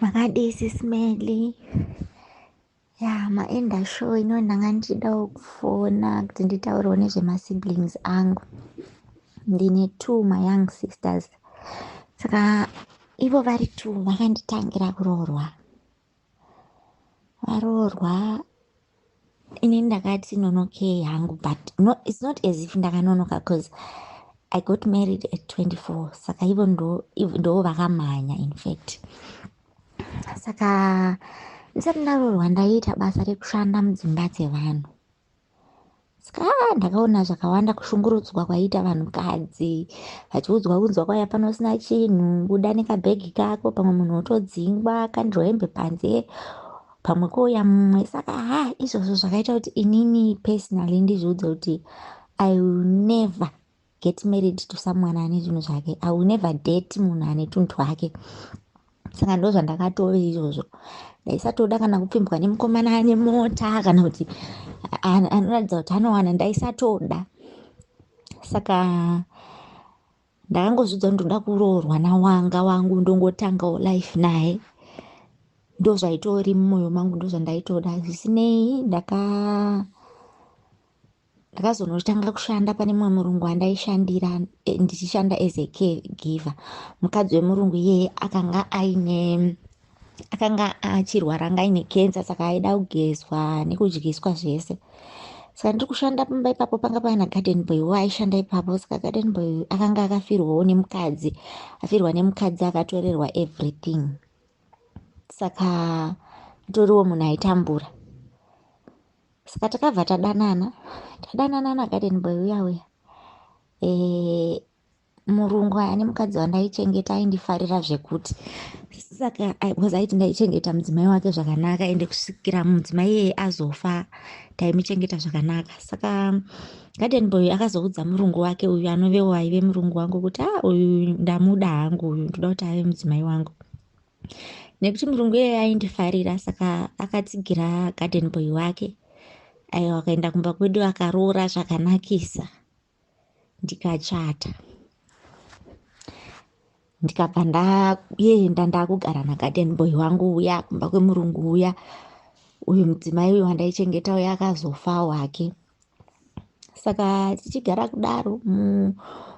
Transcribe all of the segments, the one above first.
Makadi SIS MELLY. Ya, maenda show inondanga ndichidawo kufona kuti nditaurawo nezvemasiblings angu. Ndine 2 my young sisters. Saka ivo vari 2 vakanditangira kuroorwa. Varoorwa ini ndakati nonokei hangu, but no, it's not as if ndakanonoka because I got married at 24. Saka ivo ndo vakamhanya in fact. Saka ndisati ndaroorwa ndaiita basa rekushanda mudzimba dzevanhu. Saka ndakaona zvakawanda kushungurudzwa kwaita vanhukadzi vachiudzwa kwaya panosina chinhu, buda nekabhegi kako, pamwe munhu otodzingwa kandiro hembe panze, pamwe kouya mumwe. Saka izvozvo zvakaita kuti inini personally ndizviudze kuti I will never get married to someone ane zvinhu zvake. I will never date munhu ane tunhu twake. Saka ndo zvandakatove izvozvo. Ndaisatoda kana kupfimbwa nemukomana ane mota kana kuti anoratidza kuti anowana, ndaisatoda. Saka ndakangozviudza kuti ndoda kuroorwa nawanga wangu ndongotangawo life naye. Ndo zvaitori mumwoyo mangu, ndo zvandaitoda. Zvisinei ndakazonotanga kushanda pane mumwe murungu andaishandira ndichishanda as a caregiver. Mukadzi wemurungu iyeye akanga achirwara ngaine kenza, saka aida kugezwa nekudyiswa zvese. Saka ndiri kushanda pamba ipapo panga paina garden boy waaishanda ipapo. Saka garden boy akanga akafirwawo nemukadzi, afirwa nemukadzi akatorerwa everything. Saka atoriwo munhu aitambura. Saka takabva tadanana na garden boy uya. Murungu ane mukadzi wandaichengeta aindifarira zvekuti. Saka aiti ndaichengeta mudzimai wake zvakanaka, ende kusvikira mudzimai iyeye azofa taimuchengeta zvakanaka. Saka garden boy akazoudza murungu wake uyu anovewo aive murungu wangu kuti uyu ndamuda hangu, uyu ndoda kuti ave mudzimai wangu. Nekuti murungu iyeye aindifarira, saka akatsigira garden boy wake. Aiwa, akaenda kumba kwedu akaroora zvakanakisa. Ndikachata. Ndikabva ndaenda ndakugara nagarden boy wangu uya kumba kwemurungu uya. Uyu mudzimai uyu wandaichengeta uya akazofa wake. Saka tichigara kudaro,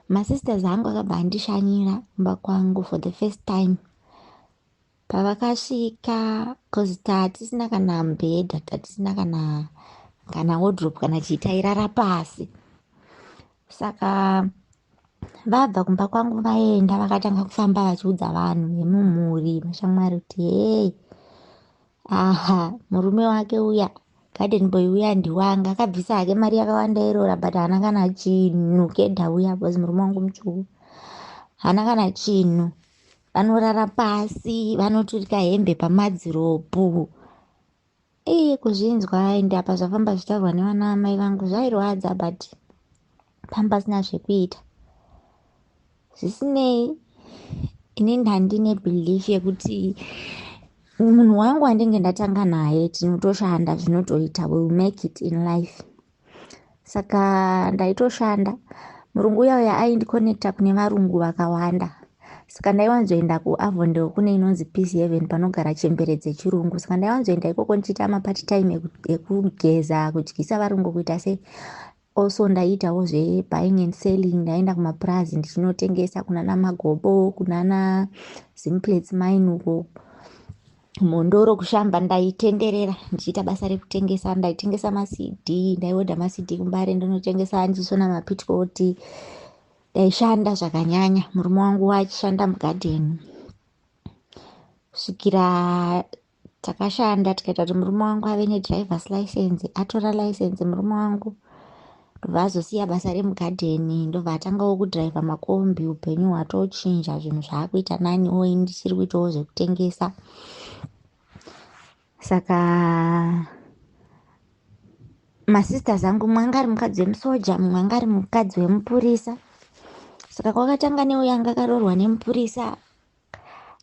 masisters angu akabva andishanyira kumba kwangu for the first time. Pavakasvika, cause tatisina kana mubhedha, tatisina kana wardrobe kana chitairara pasi. Saka vabva kumba kwangu vaenda vakatanga kufamba vachiudza vanhu vemumhuri mashamwari kuti murume wake uya garden boy uya ndiwanga, akabvisa hake mari yakawanda irora, but hana kana chinhu. Kedha uya bhozi murume wangu mutsvuku hana kana chinhu. Vanorara pasi, vanoturika hembe pamadziropu. Kuzvinzwa ende apa zvafamba zvitaurwa nevana vamai vangu zvairwadza, but pambasina zvekuita. Zvisinei, ini ndandine belief yekuti munhu wangu wandinge ndatanga naye tinotoshanda zvinotoita, we will make it in life. Saka ndaitoshanda. Murungu uya aindikonekta kune varungu vakawanda. Saka ndaiwanzoenda kuAvondale kune inonzi Peace Haven panogara chembere dzechirungu. Saka ndaiwanzoenda ikoko ndichiita mapart time ekugeza, kudyisa varungu, kuita sei. Also ndaitawo buying and selling. Ndaenda kumapurazi ndichinotengesa kunana Magobo, kunana Zimplets mine uko. Mondoro kushamba ndaitenderera ndichiita basa rekutengesa. Ndaitengesa maCD, ndaiodha maCD kumbare ndinotengesa, ndichisona mapitcoat. Ndaishanda zvakanyanya. Murume wangu wachishanda mugarden. Kusvikira takashanda tikaita kuti murume wangu ave nedriver's license. Atora license murume wangu, ndobva azosiya basa remugadheni, ndobva atangawo kudhiraivha makombi. Upenyu hwatochinja, zvinhu zvaakuita nani, ini ndichiri kuitawo zvekutengesa. Saka masisters angu mumwe anga ari mukadzi wemusoja, mumwe anga ari mukadzi wemupurisa. Saka kwakatanga neuya anga akaroorwa nemupurisa,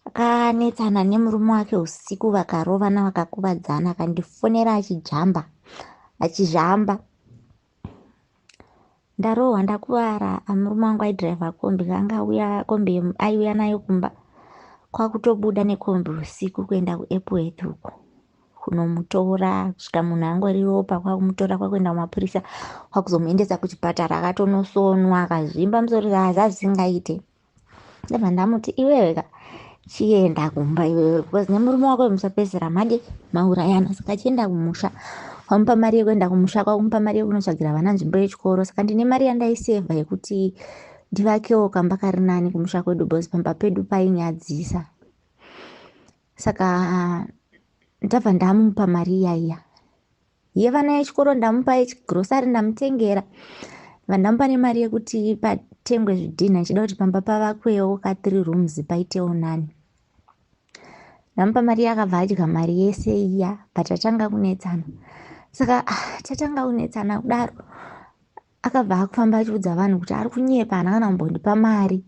akanetsana nemurume wake usiku, vakarovana vakakuvadzana, akandifonera achizhamba. Ndarohwa ndakuvara. Murume wangu aidhiraivha kombi, kombi aiuya nayo kumba. kwakutobuda nekombi usiku kuenda kuAirport huko kunomutora, kusvika munhu angori ropa, kwakumutora kwakuenda kumapurisa, kwakuzomuendesa kuchipatara, akatonosonwa, akazvimba musoro, zvazingaite. Ndabva ndamuti iwewe chienda kumba iwewe, because nemurume wako wemusapedzera made maurayana. Saka chienda kumusha, wamupa mari yekuenda kumusha, kwakumupa mari yekunotsvagira vana nzvimbo yechikoro. Saka ndine mari yandaisevha yekuti ndivakewo kamba kari nani kumusha kwedu, because pamba pedu painyadzisa. Saka ndabva ndamupa mari iyaiya yevana yechikoro, ndamupa yechigrosari ndamutengera, vandamupa nemari yekuti patengwe zvidhina, nchida kuti pamba pavakwewo ka3 rooms paitewo nani. Ndamupa mari yakabva adya mari yese iya, but tatanga kunetsana. Saka tatanga kunetsana kudaro, akabva akufamba achiudza vanhu kuti ari kunyepa, haana kana kumbondipa mari.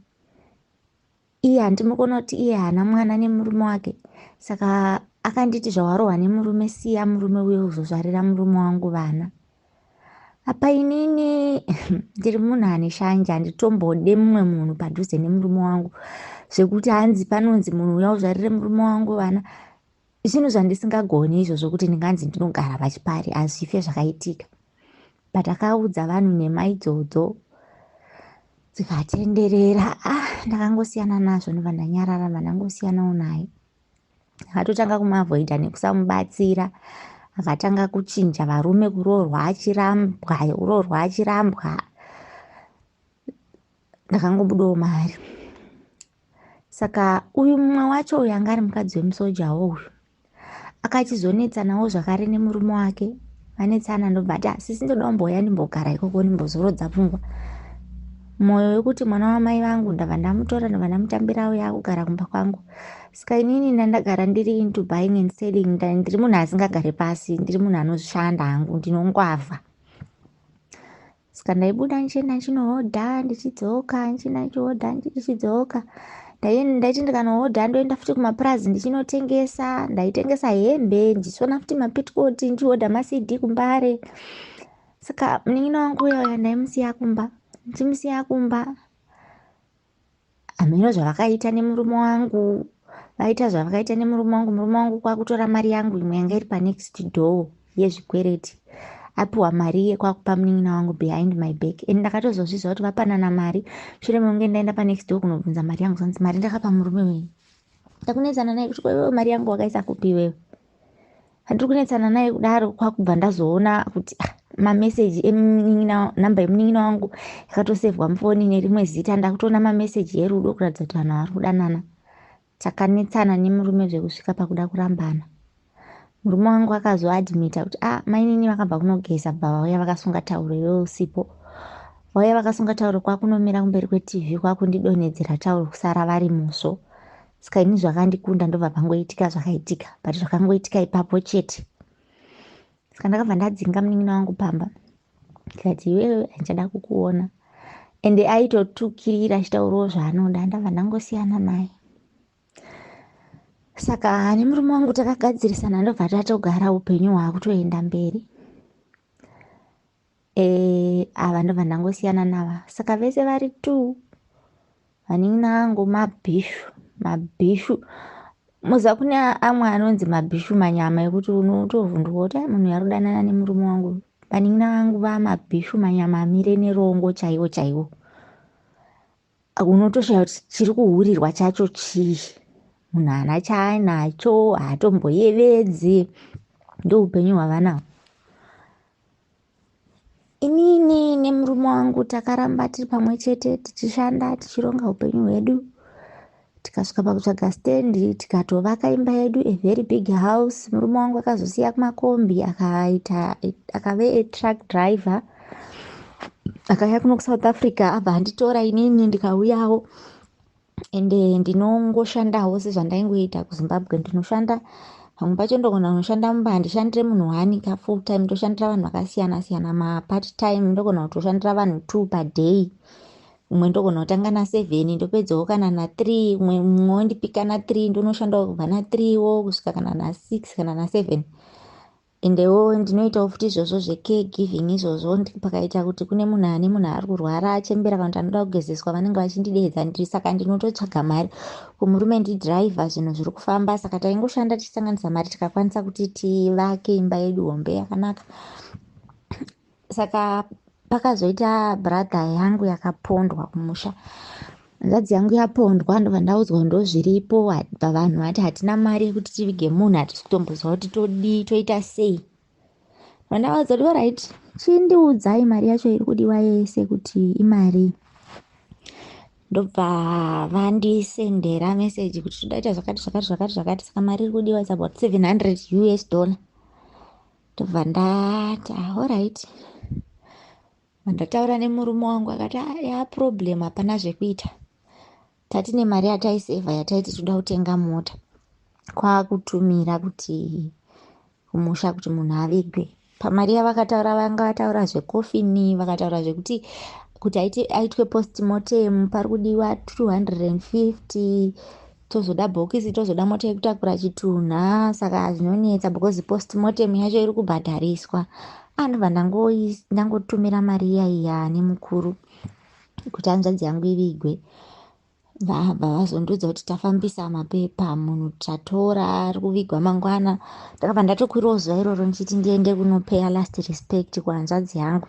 Iye handimukona kuti iye haana mwana nemurume wake. Saka akanditi zvawarohwa nemurume, siya murume uye uzozvarira murume wangu vana. Apa inini ndiri munhu ane shanja, handitombode mumwe munhu padhuze nemurume wangu, zvekuti hanzi panonzi munhu uya uzvarire murume wangu vana. Zvinhu zvandisingagoni izvozvo kuti ndinganzi ndinogara pachipari, hazvife zvakaitika. But akaudza vanhu nhema idzodzo dzikatenderera. Ndakangosiyana nazvo, ndobva ndanyarara, ndangosiyanawo naye. Akatotanga kumavoidha nekusamubatsira, akatanga kuchinja varume, kuroorwa achirambwa. Ndakangobudawo mari. Saka uyu mumwe wacho uyu anga ari mukadzi wemusojawo uyu akachizonetsanawo zvakare nemurume wake. Vanetsana, ndobva sisi ndoda kumboya ndimbogara ikoko ndimbozorodza pfungwa. Mwoyo wekuti mwana wamai vangu ndabva ndamutora, ndabva ndamutambira uya kugara kumba kwangu. Saka inini ndandagara ndiri into buying and selling, ndiri munhu asingagare pasi, ndiri munhu anoshanda hangu, ndinongwavha. Saka ndaibuda ndichienda ndichinohodha ndichidzoka, ndichidzoka. Ndaiti ndikanohodha ndoenda futi kumapurazi ndichinotengesa, ndaitengesa hembe, ndichisona futi mapitikoti, ndichihodha maCD kumbare. Saka munin'ina wangu uya ndaimusiya kumba. Ndichimusiya kumba, hameno zvavakaita nemurume wangu, vaita zvavakaita nemurume wangu. Murume wangu kwakutora mari yangu imwe yanga iri panext door yezvikwereti, apiwa mari yekwakupa munin'ina wangu behind my back. And ndakatozozvizva kuti vapanana mari. Shure mekunge ndaenda panext door kunobvunza mari yangu, zanzi mari ndakapa murume wenyu. Ndakunetsana naye kuti wewe mari yangu wakaisa kupi wewe? Handiri kunetsana naye kudaro, kwakubva ndazoona kuti mameseji namba yemunin'ina wangu yakatosevhwa mufoni nerimwe zita. Ndakutoona mameseji erudo kuratidza kuti vanhu vari kudanana. Takanetsana nemurume zvekusvika pakuda kurambana. Murume wangu akazoadhimita kuti mainini vakabva kunogeza, bva vauya vakasunga tauro yeusipo. Vauya vakasunga tauro, kwakunomira kumberi kweTV, kwakundidonhedzera tauro kusara vari musvo. Saka ini zvakandikunda, ndobva pangoitika zvakaitika, but zvakangoitika ipapo chete. Saka ndakabva ndadzinga munin'ina wangu pamba, ndikati iwewe handichada kukuona. Ende aitotukirira achitaurawo zvaanoda. Ndabva ndangosiyana naye. Saka nemurume wangu takagadzirisana, ndobva tatogara upenyu hwakutoenda mberi. Ava ndobva ndangosiyana nava. Saka vese vari 2 vanin'ina wangu mabhishu. Muza kune amwe anonzi mabhishu manyama, yekuti unotovhunduka kuti munhu yarudanana nemurume wangu. Vanin'ina vangu vamabhishu manyama amire nerongo chaiwo chaiwo. Unotoshaya kuti chiri kuhurirwa chacho chii. Munhu haana chaanacho, haatomboyevedzi. Ndoupenyu hwavanahwo. Inini nemurume wangu takaramba tiri pamwe chete, tichishanda, tichironga upenyu hwedu. Tikasvika pakutsvaga stendi, tikatovaka imba yedu, a very big house. Murume wangu akazosiya kumakombi, akave a-truck driver. Akauya kuno kuSouth Africa, abva anditora inini ndikauyawo. Ende ndinongoshandawo sezvandaingoita kuZimbabwe. Ndinoshanda pamwe pacho ndogona kunoshanda mumba, handishandire munhu 1 full time, ndoshandira vanhu vakasiyana siyana. Part time ndogona kutoshandira vanhu 2 per day. Umwe ndogona kutanga na7 ndopedzawo kana na3, umwe ndipika na3 ndonoshandawo kubva na3 wo kusvika kana na6 kana na7. endewo ndinoitawo futi izvozvo zvecare giving izvozvo. Pakaita kuti kune munhu ari kurwara achembera kana kuti anoda kugezeswa vanenge vachindidedza ndiri, saka ndinototsvaga mari kumurume ndidhiraivha zvinhu zviri kufamba. Saka taingoshanda tichisanganisa mari tikakwanisa kuti tivake imba yedu hombe yakanaka. Saka pakazoita bradha yangu yakapondwa kumusha. Hanzvadzi yangu yapondwa, ndobva ndaudzwa ndozviripo. Vanhu vati hatina mari yekuti tivige munhu, hatisi kutomboziva kuti toita sei. Vandavaudza kuti alright, chindiudzai mari yacho iri kudiwa yese kuti imari. Ndobva vandisendera meseji kuti todaita zvakati. Saka mari iri kudiwa is about $700. Ndobva ndati alright. Ndataura nemurume wangu akati problem, hapana zvekuita. Tatine mari yataisevha yataiti toda kutenga mota. Kwakutumira kuti kumusha kuti munhu avigwe. Pamari yavakataura vanga vataura zvekofini, vakataura zvekuti kuti aitwe postmortem pari kudiwa 250, tozoda bhokisi, tozoda mota yekutakura chitunha. Saka zvinonetsa because postmortem yacho iri kubhadhariswa. Andobva ndangotumira mari iya nemukuru kuti hanzvadzi yangu ivigwe. Vabva vazondiudza kuti tafambisa mapepa, munhu tatora ari kuvigwa mangwana. Ndakabva ndatokwirawo zuva iroro ndichiti ndiende kunopeya last respect kuhanzvadzi yangu.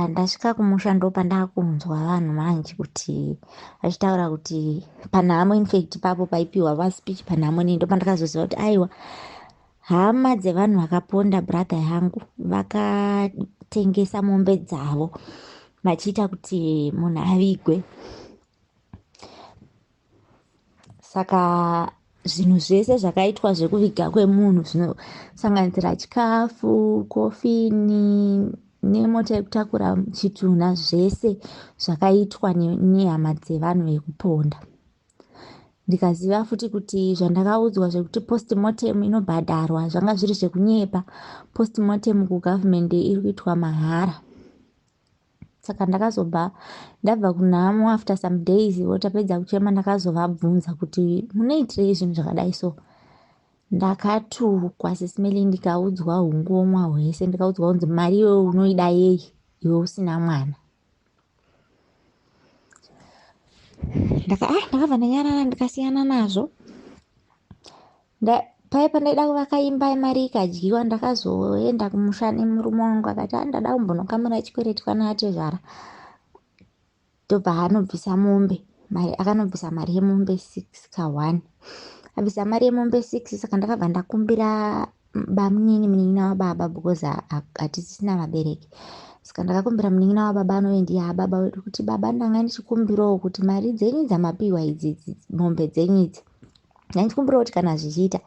Ndasvika kumusha ndopa ndakunzwa vanhu vanji kuti vachitaura kuti panhamo, infact papo paipiwa vaspeech panhamo. Ndopa ndakazoziva kuti aiwa, hama dzevanhu vakaponda bradha yangu vakatengesa mombe dzavo vachiita kuti munhu avigwe. Saka zvinhu zvese zvakaitwa zvekuviga kwemunhu zvinosanganisira chikafu, kofini nemota yekutakura chitunha, zvese zvakaitwa nehama dzevanhu vekuponda. Ndikaziva futi kuti zvandakaudzwa zvekuti postmortem inobhadharwa zvanga zviri zvekunyepa. Postmortem kugovernment iri kuitwa mahara. Saka ndakazobva ndabva kunhamo after some days, votapedza kuchema ndakazovabvunza kuti munoitirei zvinhu zvakadai so. Ndakatukwa sesimeli, ndikaudzwa hungomwa hwese, ndikaudzwa kunzi mari iyoyo unoida yei iwe usina mwana. Ndakabva ndanyarara ndikasiyana nazvo. Paya pandaida kuvaka imba mari ikadyiwa, ndakazoenda kumusha nemurume wangu akati ndada kumbonokamura chikwereti kana atezvara. Ndobva anobvisa mombe, akanobvisa mari yemombe 6 ka1. Abvisa mari yemombe 6. Saka ndakabva ndakumbira munin'ina wababa because hatisisina vabereki. Saka ndakakumbira munin'ina wababa anove ndiye baba wedu kuti baba, ndanga ndichikumbirawo kuti mari dzenyu dzamapiwa idzi mombe dzenyu idzi, ndandikumbirawo kuti kana zvichiita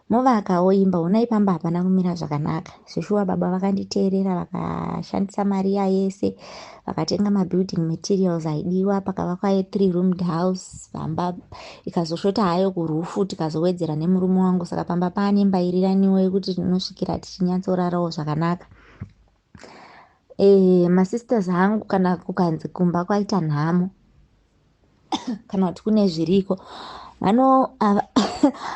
movakawo imba, unai pamba hapana kumira zvakanaka. Zveshuwa baba vakanditeerera, vakashandisa mari yese, vakatenga mabuilding materials aidiwa, pakavakwa 3-roomed house. Pamba ikazoshota hayo kurufu, tikazowedzera nemurume wangu. Saka pamba pane imba iriraniwo yekuti tinosvikira tichinyatsorarawo zvakanaka. Masisters hangu kana kukanzi kumba kwaita nhamo kana kuti kune zviriko,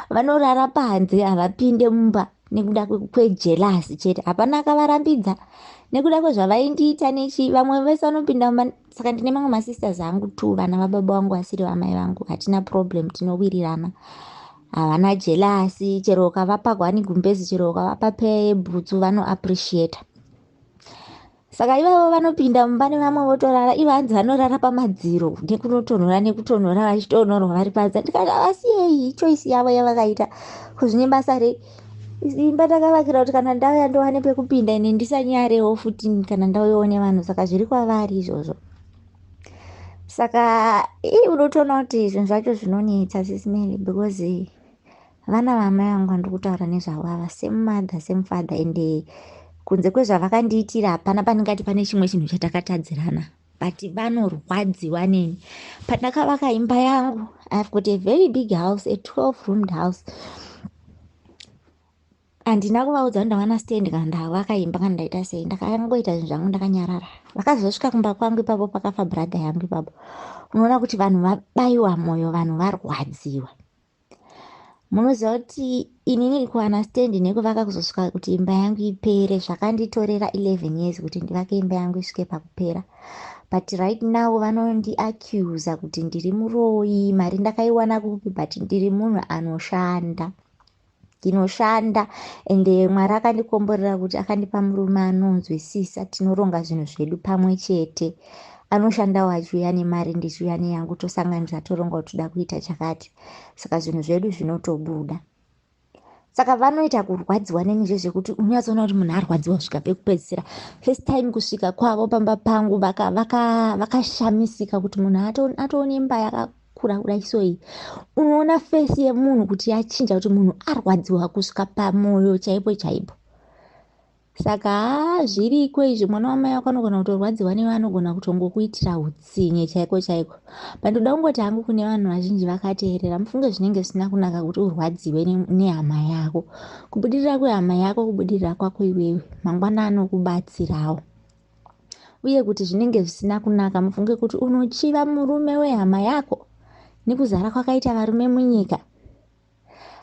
vanorara panze, havapinde mumba nekuda kwejelasi chete. Hapana akavarambidza nekuda kwezvavaindiita nechi, vamwe vese vanopinda mumba. Saka ndine mamwe masisters hangu tu, vana vababa vangu vasiri vamai vangu. Hatina problem, tinowirirana, havana jelasi. Chero ukavapa gwani gumbezi, chero ukavapa peya yebhutsu, vano appreciate. Saka ivavo vanopinda mumba nevamwe votorara. Ivo hanzi vanorara pamadziro nekutonhora vachitonhorwa vari panze. Ndikati avasiyei, choice yavo yavakaita. Kuzvine basa rei? Imba ndakavakira kuti kana ndauya ndowane pekupinda ine ndisanyarewo futi kana ndauyawo nevanhu. Saka zviri kwavari izvozvo. Saka unotoona kuti zvinhu zvacho zvinonetsa sisimeli because vana vamai vangu vandikutaura nezvavo ava, same mother same father, ende kunze kwezvavakandiitira hapana paningati pane chimwe chinhu chatakatadzirana, but vanorwadziwa neni. Pandakavaka imba yangu, I've got a very big house, a 12-roomed house. Handina kuvaudza kuti ndawana stand kana ndavaka imba kana ndaita sei. Ndakangoita zvinhu zvangu ndakanyarara. Vakazosvika kumba kwangu ipapo, pakafa bradha yangu ipapo. Unoona kuti vanhu vabayiwa mwoyo, vanhu varwadziwa. Munoziva kuti inini kuunderstand nekuvaka kuzosvika kuti imba yangu ipere zvakanditorera 11 years kuti ndivake imba yangu isvike pakupera. But right now vanondiaccuse kuti ndiri muroyi, mari ndakaiwana kupi, but ndiri munhu anoshanda. Ndinoshanda ende Mwari akandikomborera kuti akandipa murume anonzwisisa, tinoronga zvinhu zvedu pamwe chete. Anoshandawo achiuya nemari ndichiuya neyangu, tosanganira toronga kuti toda kuita chakati. Saka zvinhu zvedu zvinotobuda. Saka vanoita kurwadziwa nenizvo zvekuti unyatsoona kuti munhu arwadziwa kusvika pekupedzisira. First time kusvika kwavo pamba pangu vakashamisika kuti munhu atoone imba yakakura kudai so iyi. Unoona face yemunhu kuti yachinja, kuti munhu arwadziwa kusvika pamoyo chaipo chaipo. Saka zviriko izvi, mwana wamai wako anogona kutorwadziwa newe, anogona kutongokuitira utsinye chaiko chaiko. Pandoda kungoti hangu kune vanhu vazhinji vakateerera, mufunge zvinenge zvisina kunaka kuti urwadziwe nehama yako. Kubudirira kwehama yako, kubudirira kwako iwewe, mangwana anokubatsirawo. Uye kuti zvinenge zvisina kunaka, mufunge kuti unochiva murume wehama yako, nekuzara kwakaita varume munyika.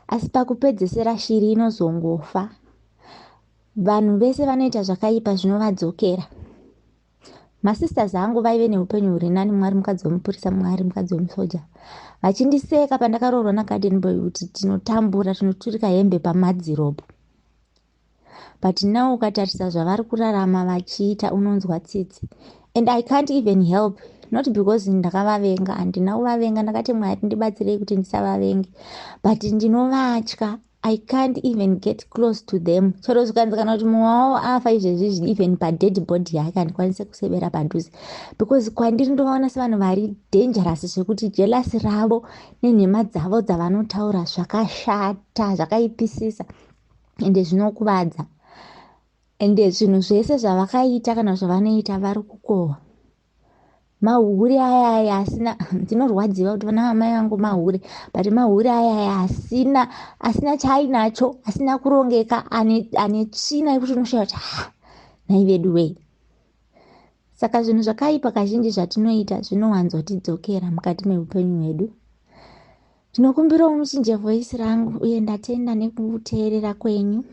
Asi pakupedzesera shiri inozongofa. Vanhu vese vanoita zvakaipa zvinovadzokera. Masisters angu vaive neupenyu huri nani, mwari mukadzi womupurisa, mwari mukadzi womusoja. Vachindiseka pandakaroorwa nagarden boy kuti tinotambura, tinoturika hembe pamadziropo. But now ukatarisa zvavari kurarama vachiita, unonzwa tsitsi. And I can't even help, not because ndakavavenga, handina kuvavenga, ndakati Mwari ndibatsirei kuti ndisavavengi, but ndinovatya. I can't even get close to them. Chero zvikanzikana kuti mumwe wavo afa izvezvi, even padead body yake handikwanise kusevera padhuze. Because kwandiri ndovaona sevanhu vari dangerous zvekuti jealousy ravo nenhema dzavo dzavanotaura zvakashata, zvakaipisisa, ende zvinokuvadza. Ende zvinhu zvese zvavakaita kana zvavanoita vari kukohwa. Mahuri aya asina, ndinorwadziwa kuti vana vamai vangu mahuri, but mahuri aya asina chainacho, asina kurongeka, ane tsvina yekuti unoshayiwa kuti nai vedu wei. Saka zvinhu zvakaipa kazhinji zvatinoita zvinowanzotidzokera mukati meupenyu hwedu. Tinokumbirawo muchinje voice rangu, uye ndatenda nekuteerera kwenyu.